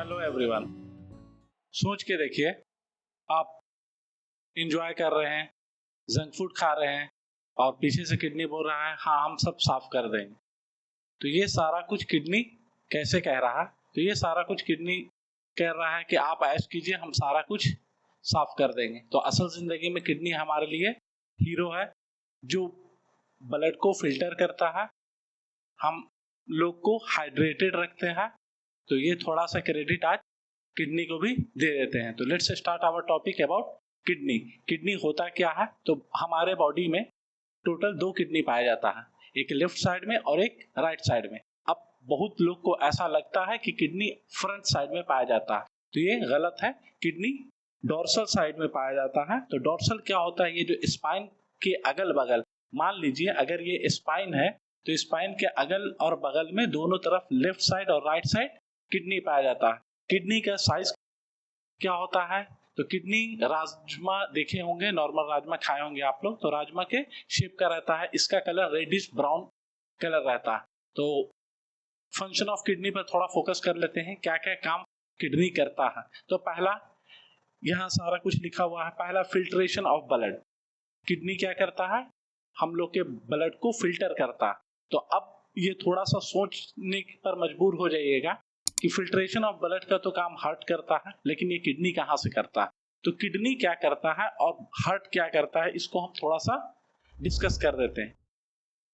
Hello everyone. सोच के देखिए, आप इंजॉय कर रहे हैं, जंक फूड खा रहे हैं और पीछे से किडनी बोल रहा है हाँ हम सब साफ कर देंगे। तो ये सारा कुछ किडनी कैसे कह रहा है? तो ये सारा कुछ किडनी कह रहा है कि आप ऐश कीजिए, हम सारा कुछ साफ कर देंगे। तो असल जिंदगी में किडनी हमारे लिए हीरो है, जो ब्लड को फिल्टर करता है, हम लोग को हाइड्रेटेड रखते हैं। तो ये थोड़ा सा क्रेडिट आज किडनी को भी दे देते हैं। तो let's start our topic about kidney. Kidney होता क्या है? तो हमारे बॉडी में टोटल 2 किडनी पाया जाता है, एक लेफ्ट साइड में और एक राइट साइड में। अब बहुत लोग को ऐसा लगता है कि किडनी फ्रंट साइड में पाया जाता है, तो ये गलत है। किडनी डोर्सल साइड में पाया जाता है। तो डोर्सल क्या होता है? ये जो स्पाइन के अगल बगल, मान लीजिए अगर ये स्पाइन है तो स्पाइन के अगल और बगल में दोनों तरफ लेफ्ट साइड और राइट साइड किडनी पाया जाता है। किडनी का साइज क्या होता है? तो किडनी राजमा देखे होंगे, नॉर्मल राजमा खाए होंगे आप लोग, तो राजमा के शेप का रहता है। इसका कलर रेडिश ब्राउन कलर रहता है। तो फंक्शन ऑफ किडनी पर थोड़ा फोकस कर लेते हैं, क्या क्या काम किडनी करता है। तो पहला, यहाँ सारा कुछ लिखा हुआ है। पहला, फिल्ट्रेशन ऑफ ब्लड। किडनी क्या करता है? हम लोग के ब्लड को फिल्टर करता है। तो अब ये थोड़ा सा सोचने पर मजबूर हो जाइएगा कि फिल्ट्रेशन ऑफ ब्लड का तो काम हार्ट करता है, लेकिन ये किडनी कहाँ से करता है? तो किडनी क्या करता है और हार्ट क्या करता है, इसको हम थोड़ा सा डिस्कस कर देते हैं।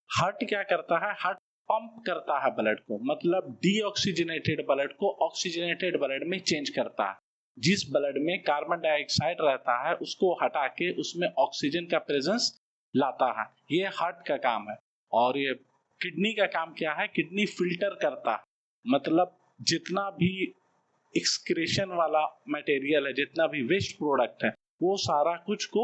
हार्ट क्या करता है? हार्ट पंप करता है ब्लड को, मतलब डीऑक्सीजनेटेड ब्लड को ऑक्सीजनेटेड ब्लड में चेंज करता है। जिस ब्लड में कार्बन डाइऑक्साइड रहता है उसको हटा के उसमें ऑक्सीजन का प्रेजेंस लाता है। ये हार्ट का काम है। और ये किडनी का काम क्या है? किडनी फिल्टर करता है, मतलब जितना भी एक्सक्रीशन वाला मटेरियल है, जितना भी वेस्ट प्रोडक्ट है, वो सारा कुछ को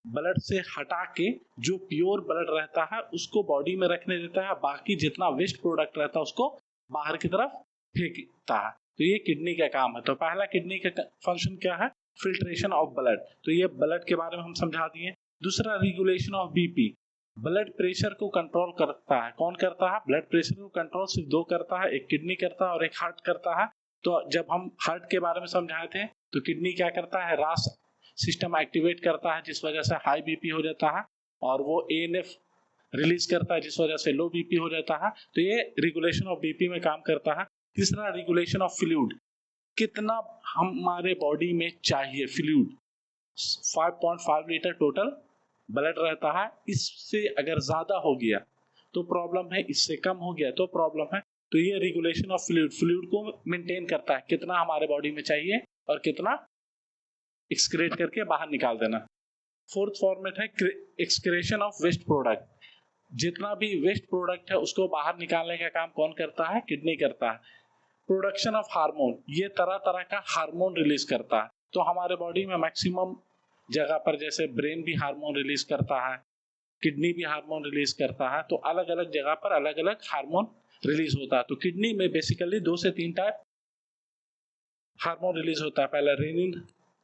ब्लड से हटा के जो प्योर ब्लड रहता है उसको बॉडी में रखने देता है। बाकी जितना वेस्ट प्रोडक्ट रहता है उसको बाहर की तरफ फेंकता है। तो ये किडनी का काम है। तो पहला किडनी का फंक्शन क्या है? Filtration of blood. तो ये ब्लड के बारे में हम समझा दिए। दूसरा, regulation of BP. Blood pressure को कंट्रोल करता है। कौन करता है? ब्लड प्रेशर को कंट्रोल सिर्फ 2 करता है, एक किडनी करता है और एक हार्ट करता है। तो जब हम हार्ट के बारे में समझाए थे तो किडनी क्या करता है? रास सिस्टम एक्टिवेट करता है, जिस वजह से हाई बीपी हो जाता है, और वो एएनएफ रिलीज करता है जिस वजह से लो बीपी हो जाता है। तो ये रेगुलेशन ऑफ बीपी में काम करता है। तीसरा, रेगुलेशन ऑफ फ्लूइड। कितना हमारे बॉडी में चाहिए फ्लूइड? 5.5 लीटर टोटल ब्लड रहता है। इससे अगर ज्यादा हो गया तो प्रॉब्लम है, इससे कम हो गया तो प्रॉब्लम है। तो ये रेगुलेशन ऑफ फ्लूइड को मेंटेन करता है, कितना हमारे बॉडी में चाहिए और कितना एक्सक्रीट करके बाहर निकाल देना। फोर्थ फॉर्मेट है एक्सक्रेशन ऑफ वेस्ट प्रोडक्ट। जितना भी वेस्ट प्रोडक्ट है उसको बाहर निकालने का काम कौन करता है? किडनी करता है। प्रोडक्शन ऑफ हार्मोन, ये तरह तरह का हार्मोन रिलीज करता है। तो हमारे बॉडी में मैक्सिमम जगह पर, जैसे ब्रेन भी हार्मोन रिलीज करता है, किडनी भी हार्मोन रिलीज करता है, तो अलग अलग जगह पर अलग अलग हार्मोन रिलीज होता है। तो किडनी में बेसिकली 2 से 3 टाइप हार्मोन रिलीज होता है। पहला रेनिन,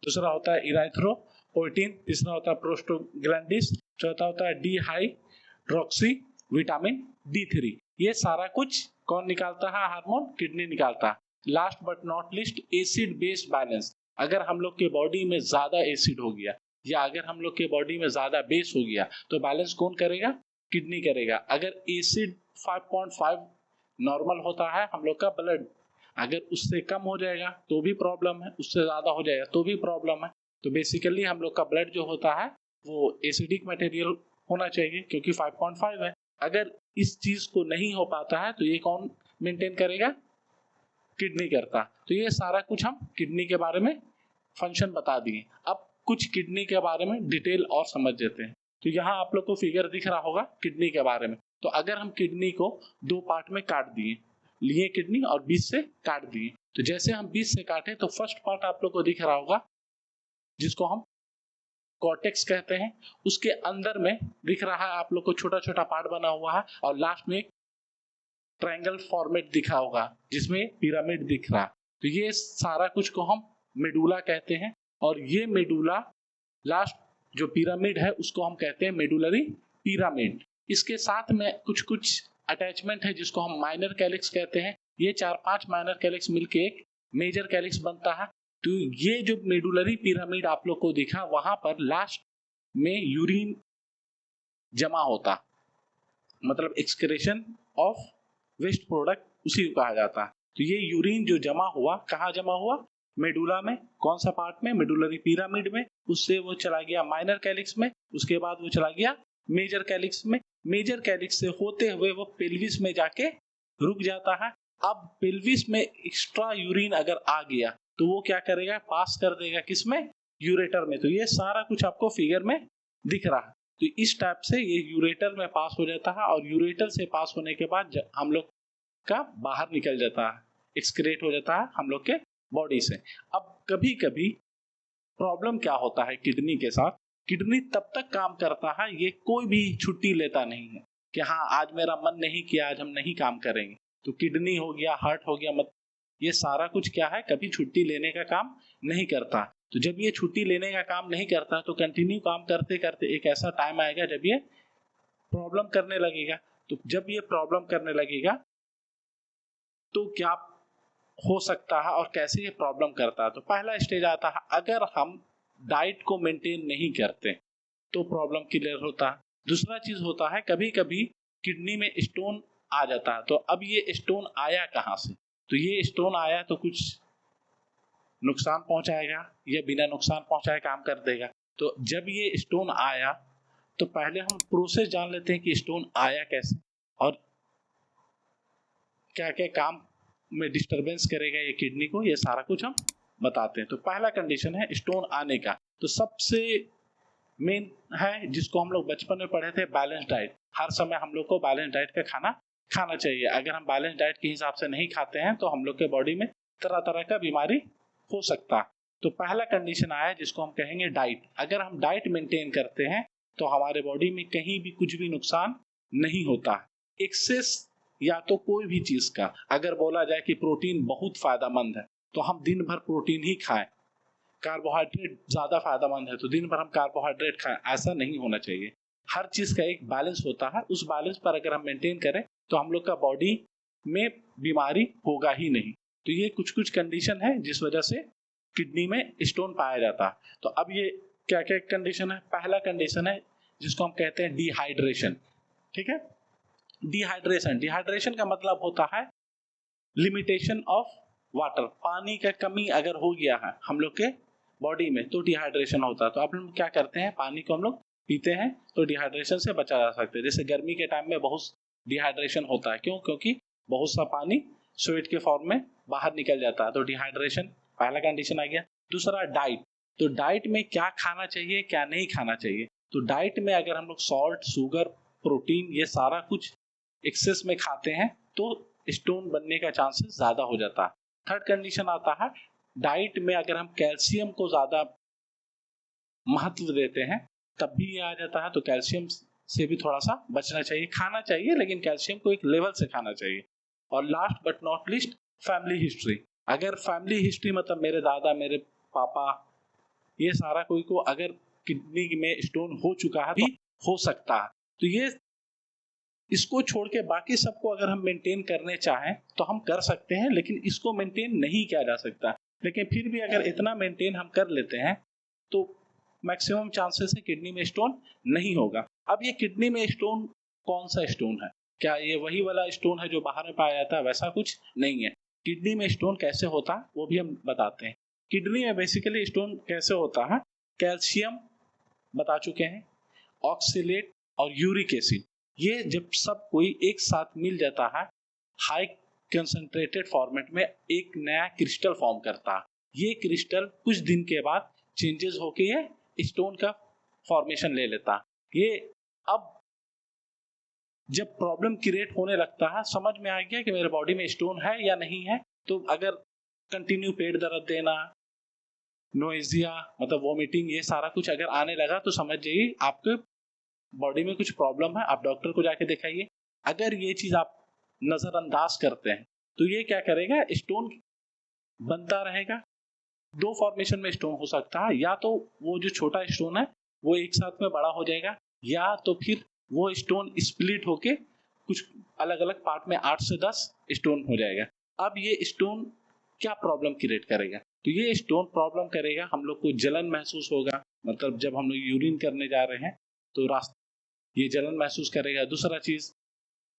दूसरा होता है इराइथ्रोपोइटिन, तीसरा होता है प्रोस्टोग्लैंडिस, चौथा होता है डिहाइड्रोक्सी विटामिन D3। ये सारा कुछ कौन निकालता है? हार्मोन किडनी निकालता है। Last but not list, acid base balance. अगर हम लोग के बॉडी में ज्यादा एसिड हो गया या अगर हम लोग के बॉडी में ज्यादा बेस हो गया तो बैलेंस कौन करेगा? किडनी करेगा। अगर एसिड 5.5 नॉर्मल होता है हम लोग का ब्लड, अगर उससे कम हो जाएगा तो भी प्रॉब्लम है, उससे ज्यादा हो जाएगा तो भी प्रॉब्लम है। तो बेसिकली हम लोग का ब्लड जो होता है वो एसिडिक मटेरियल होना चाहिए, क्योंकि 5.5 है। अगर इस चीज को नहीं हो पाता है तो ये कौन मेंटेन करेगा? किडनी करता। तो ये सारा कुछ हम किडनी के बारे में फंक्शन बता दिए। अब कुछ किडनी के बारे में डिटेल और समझ लेते हैं। तो यहाँ आप लोग को फिगर दिख रहा होगा किडनी के बारे में। तो अगर हम किडनी को 2 पार्ट में काट दिए, लिए किडनी और बीच से काट दिए, तो जैसे हम बीच से काटे तो फर्स्ट पार्ट आप लोग को दिख रहा होगा जिसको हम कॉर्टेक्स कहते हैं। उसके अंदर में दिख रहा है आप लोग को छोटा छोटा पार्ट बना हुआ है, और लास्ट में एक ट्रायंगल फॉर्मेट दिखा होगा जिसमें पिरामिड दिख रहा। तो ये सारा कुछ को हम मेडुला कहते हैं, और ये मेडुला लास्ट जो पिरामिड है उसको हम कहते हैं मेडुलरी पिरामिड। इसके साथ में कुछ कुछ अटैचमेंट है जिसको हम माइनर कैलिक्स कहते हैं। ये 4-5 माइनर कैलिक्स मिलके एक मेजर कैलिक्स बनता है। तो ये जो मेडुलरी पिरामिड आप लोग को दिखा, वहां पर लास्ट में यूरिन जमा होता, मतलब एक्सक्रेशन ऑफ वेस्ट प्रोडक्ट, उसी को कहा जाता है। तो ये यूरिन जो जमा हुआ, कहाँ जमा हुआ? मेडुला में। कौन सा पार्ट में? मेडुलरी पिरामिड में। उससे वो चला गया माइनर कैलिक्स में, उसके बाद वो चला गया मेजर कैलिक्स में। मेजर कैलिक्स से होते हुए वो पेल्विस में जाके रुक जाता है। अब पेल्विस में एक्स्ट्रा यूरिन अगर आ गया तो वो क्या करेगा? पास कर देगा किसमें? यूरेटर में। तो ये सारा कुछ आपको फिगर में दिख रहा है। तो इस टाइप से ये यूरेटर में पास हो जाता है, और यूरेटर से पास होने के बाद हम लोग का बाहर निकल जाता है, एक्सक्रेट हो जाता है हम लोग के बॉडी से। अब कभी कभी प्रॉब्लम क्या होता है किडनी के साथ, किडनी तब तक काम करता है, ये कोई भी छुट्टी लेता नहीं है कि हाँ आज मेरा मन नहीं किया, आज हम नहीं काम करेंगे। तो किडनी हो गया, हार्ट हो गया, मत ये सारा कुछ क्या है, कभी छुट्टी लेने का काम नहीं करता। तो जब ये छुट्टी लेने का काम नहीं करता तो कंटिन्यू काम करते करते एक ऐसा टाइम आएगा जब ये प्रॉब्लम करने लगेगा। तो जब ये प्रॉब्लम करने लगेगा तो क्या हो सकता है और कैसे ये प्रॉब्लम करता है? तो पहला स्टेज आता है, अगर हम डाइट को मेंटेन नहीं करते तो प्रॉब्लम क्लियर होता है। दूसरा चीज होता है, कभी कभी किडनी में स्टोन आ जाता है। तो अब ये स्टोन आया कहाँ से? तो ये स्टोन आया तो कुछ नुकसान पहुंचाएगा या बिना नुकसान पहुंचाए काम कर देगा। तो जब ये स्टोन आया तो पहले हम प्रोसेस जान लेते हैं कि स्टोन आया कैसे और क्या क्या काम में डिस्टरबेंस करेगा ये किडनी को, ये सारा कुछ हम बताते हैं। तो पहला कंडीशन है स्टोन आने का। तो सबसे मेन है जिसको हम लोग बचपन में पढ़े थे, बैलेंस डाइट। हर समय हम लोग को बैलेंस डाइट का खाना खाना चाहिए। अगर हम बैलेंस डाइट के हिसाब से नहीं खाते हैं तो हम लोग के बॉडी में तरह तरह का बीमारी हो सकता है। तो पहला कंडीशन आया जिसको हम कहेंगे डाइट। अगर हम डाइट मेंटेन करते हैं तो हमारे बॉडी में कहीं भी कुछ भी नुकसान नहीं होता। एक्सेस या तो कोई भी चीज का, अगर बोला जाए कि प्रोटीन बहुत फायदेमंद है तो हम दिन भर प्रोटीन ही खाएं, कार्बोहाइड्रेट ज्यादा फायदेमंद है तो दिन भर हम कार्बोहाइड्रेट खाएं, ऐसा नहीं होना चाहिए। हर चीज का एक बैलेंस होता है, उस बैलेंस पर अगर हम मेंटेन करें तो हम लोग का बॉडी में बीमारी होगा ही नहीं। तो ये कुछ कुछ कंडीशन है जिस वजह से किडनी में स्टोन पाया जाता है। तो अब ये क्या क्या कंडीशन है? पहला कंडीशन है जिसको हम कहते हैं डिहाइड्रेशन। ठीक है, डिहाइड्रेशन का मतलब होता है लिमिटेशन ऑफ वाटर। पानी का कमी अगर हो गया है हम लोग के बॉडी में तो डिहाइड्रेशन होता है। तो आप लोग क्या करते हैं, पानी को हम लोग पीते हैं तो डिहाइड्रेशन से बचा जा सकते हैं। जैसे गर्मी के टाइम में बहुत डिहाइड्रेशन होता है, क्यों? क्योंकि बहुत सा पानी स्वेट के फॉर्म में बाहर निकल जाता है। तो डिहाइड्रेशन पहला कंडीशन आ गया। दूसरा डाइट। तो डाइट में क्या खाना चाहिए, क्या नहीं खाना चाहिए? तो डाइट में अगर हम लोग सॉल्ट, शुगर, प्रोटीन, ये सारा कुछ एक्सेस में खाते हैं तो स्टोन बनने का चांसेस ज्यादा हो जाता है। थर्ड कंडीशन आता है, डाइट में अगर हम कैल्शियम को ज्यादा महत्व देते हैं तब भी ये आ जाता है। तो कैल्शियम से भी थोड़ा सा बचना चाहिए, खाना चाहिए लेकिन कैल्शियम को एक लेवल से खाना चाहिए। और last but not list, family history. अगर फैमिली हिस्ट्री मतलब मेरे दादा, मेरे पापा, ये सारा कोई को अगर किडनी में स्टोन हो चुका है भी हो सकता है। तो ये इसको छोड़ के बाकी सबको अगर हम मेंटेन करने चाहें तो हम कर सकते हैं, लेकिन इसको मेंटेन नहीं किया जा सकता। लेकिन फिर भी अगर इतना मेंटेन हम कर लेते हैं तो मैक्सिमम चांसेस है किडनी में स्टोन नहीं होगा। अब ये किडनी में स्टोन कौन सा स्टोन है? क्या ये वही वाला स्टोन है जो बाहर में पाया जाता है? वैसा कुछ नहीं है। किडनी में स्टोन कैसे होता है वो भी हम बताते हैं। किडनी में बेसिकली स्टोन कैसे होता है, कैल्शियम बता चुके हैं, ऑक्सलेट और यूरिक एसिड, ये जब सब कोई एक साथ मिल जाता है हाई कंसंट्रेटेड फॉर्मेट में एक नया क्रिस्टल फॉर्म करता है। ये क्रिस्टल कुछ दिन के बाद चेंजेस होके ये स्टोन का फॉर्मेशन ले लेता है। ये अब जब प्रॉब्लम क्रिएट होने लगता है, समझ में आ गया कि मेरे बॉडी में स्टोन है या नहीं है, तो अगर कंटिन्यू पेट दर्द देना, नोइजिया मतलब वोमिटिंग, ये सारा कुछ अगर आने लगा तो समझ जाइए आपके बॉडी में कुछ प्रॉब्लम है, आप डॉक्टर को जाके दिखाइए। अगर ये चीज आप नजरअंदाज करते हैं तो ये क्या करेगा, स्टोन बनता रहेगा। दो फॉर्मेशन में स्टोन हो सकता है, या तो वो जो छोटा स्टोन है वो एक साथ में बड़ा हो जाएगा, या तो फिर वो स्टोन स्प्लिट होके कुछ अलग अलग पार्ट में 8 से 10 स्टोन हो जाएगा। अब ये स्टोन क्या प्रॉब्लम क्रिएट करेगा? तो ये स्टोन प्रॉब्लम करेगा, हम लोग को जलन महसूस होगा, मतलब जब हम लोग यूरिन करने जा रहे हैं तो रास्ते ये जलन महसूस करेगा। दूसरा चीज,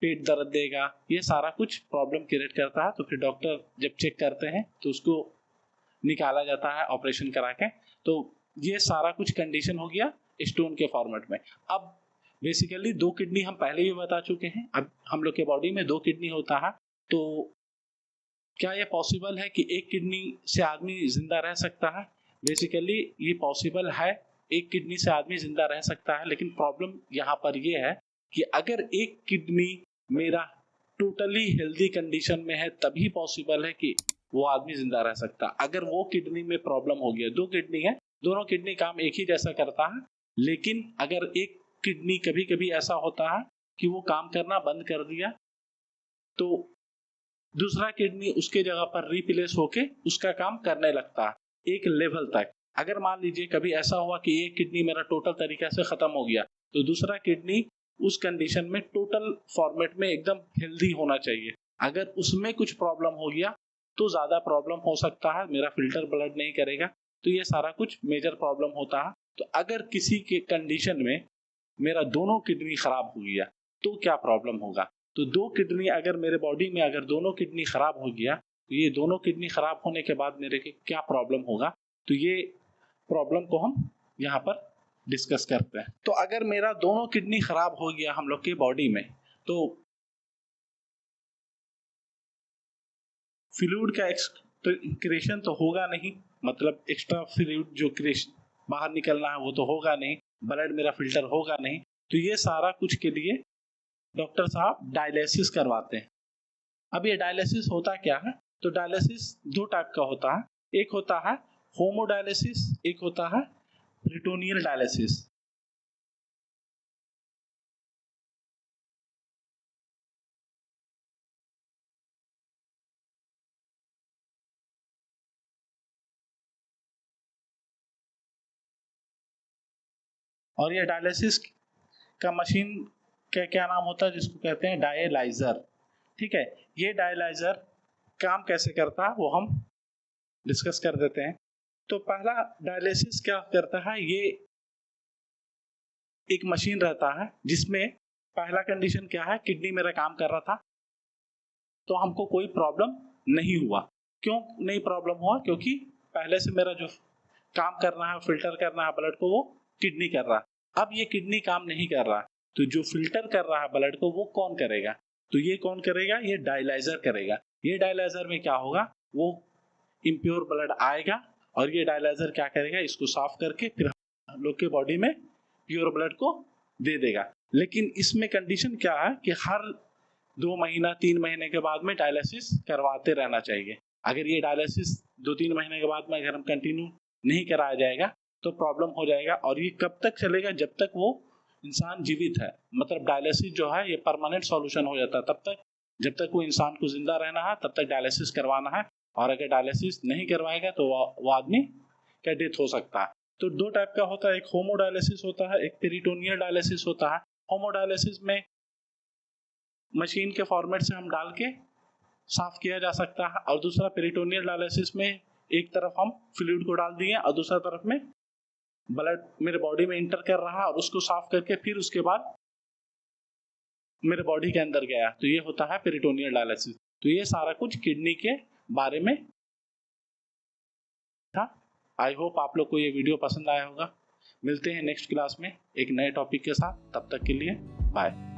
पेट दर्द देगा, ये सारा कुछ प्रॉब्लम क्रिएट करता है। तो फिर डॉक्टर जब चेक करते हैं तो उसको निकाला जाता है ऑपरेशन करा के। तो ये सारा कुछ कंडीशन हो गया स्टोन के फॉर्मेट में। अब बेसिकली 2 किडनी हम पहले भी बता चुके हैं। अब हम लोग के बॉडी में 2 किडनी होता है, तो क्या ये पॉसिबल है कि एक किडनी से आदमी जिंदा रह सकता है? बेसिकली ये पॉसिबल है, एक किडनी से आदमी जिंदा रह सकता है, लेकिन प्रॉब्लम यहाँ पर ये है कि अगर एक किडनी मेरा टोटली हेल्दी कंडीशन में है तभी पॉसिबल है कि वो आदमी जिंदा रह सकता। अगर वो किडनी में प्रॉब्लम हो गया, 2 किडनी है, दोनों किडनी काम एक ही जैसा करता है, लेकिन अगर एक किडनी कभी कभी ऐसा होता है कि वो काम करना बंद कर दिया, तो दूसरा किडनी उसके जगह पर रिप्लेस होके उसका काम करने लगता है एक लेवल तक। अगर मान लीजिए कभी ऐसा हुआ कि एक किडनी मेरा टोटल तरीके से खत्म हो गया, तो दूसरा किडनी उस कंडीशन में टोटल फॉर्मेट में एकदम हेल्दी होना चाहिए। अगर उसमें कुछ प्रॉब्लम हो गया तो ज्यादा प्रॉब्लम हो सकता है, मेरा फिल्टर ब्लड नहीं करेगा, तो ये सारा कुछ मेजर प्रॉब्लम होता है। तो अगर किसी के कंडीशन में मेरा दोनों किडनी खराब हो गया तो क्या प्रॉब्लम होगा? तो 2 किडनी अगर मेरे बॉडी में अगर दोनों किडनी खराब हो गया, तो ये दोनों किडनी खराब होने के बाद मेरे के क्या प्रॉब्लम होगा, तो ये प्रॉब्लम को हम यहाँ पर डिस्कस करते हैं। तो अगर मेरा दोनों किडनी खराब हो गया हम लोग के बॉडी में, तो फ्लूइड का क्रिएशन तो होगा नहीं, मतलब एक्स्ट्रा फ्लूइड जो क्रिएशन बाहर निकलना है वो तो होगा नहीं, ब्लड मेरा फिल्टर होगा नहीं। तो ये सारा कुछ के लिए डॉक्टर साहब डायलिसिस करवाते हैं। अब ये डायलिसिस होता क्या है? तो डायलिसिस 2 टाइप का होता है, एक होता है होमोडायलिसिस, एक होता है पेरिटोनियल डायलिसिस। और ये डायलिसिस का मशीन का क्या नाम होता है, जिसको कहते हैं डायलाइजर। ठीक है, ये डायलाइजर काम कैसे करता है वो हम डिस्कस कर देते हैं। तो पहला डायलिसिस क्या करता है, ये एक मशीन रहता है जिसमें पहला कंडीशन क्या है, किडनी मेरा काम कर रहा था तो हमको कोई प्रॉब्लम नहीं हुआ। क्यों नहीं प्रॉब्लम हुआ? क्योंकि पहले से मेरा जो काम करना है, फिल्टर करना है ब्लड को, वो किडनी कर रहा है। अब ये किडनी काम नहीं कर रहा, तो जो फिल्टर कर रहा है ब्लड को वो कौन करेगा? तो ये कौन करेगा? ये डायलाइजर करेगा। ये डायलाइजर में क्या होगा, वो इम्प्योर ब्लड आएगा और ये डायलाइजर क्या करेगा, इसको साफ करके फिर हम लोग के बॉडी में प्योर ब्लड को दे देगा। लेकिन इसमें कंडीशन क्या है कि हर 2 महीना 3 महीने के बाद में डायलिसिस करवाते रहना चाहिए। अगर ये डायलिसिस 2-3 महीने के बाद में अगर हम कंटिन्यू नहीं कराया जाएगा तो प्रॉब्लम हो जाएगा। और ये कब तक चलेगा? जब तक वो इंसान जीवित है। मतलब डायलिसिस जो है ये परमानेंट सॉल्यूशन हो जाता है तब तक, जब तक वो इंसान को जिंदा रहना है तब तक डायलिसिस करवाना है। और अगर डायलिसिस नहीं करवाएगा तो वो आदमी का डेथ हो सकता है। तो 2 टाइप का होता है, एक होमोडायलिसिस होता है, एक पेरिटोनियल डायलिसिस होता है। होमोडायलिसिस में मशीन के फॉर्मेट से हम डाल के साफ किया जा सकता है, और दूसरा पेरिटोनियल डायलिसिस में एक तरफ हम फ्लूइड को डाल दिए और दूसरा तरफ में ब्लड मेरे बॉडी में इंटर कर रहा है और उसको साफ करके फिर उसके बाद मेरे बॉडी के अंदर गया, तो ये होता है पेरिटोनियल डायलिसिस। तो ये सारा कुछ किडनी के बारे में था। आई होप आप लोग को ये वीडियो पसंद आया होगा। मिलते हैं नेक्स्ट क्लास में एक नए टॉपिक के साथ, तब तक के लिए बाय।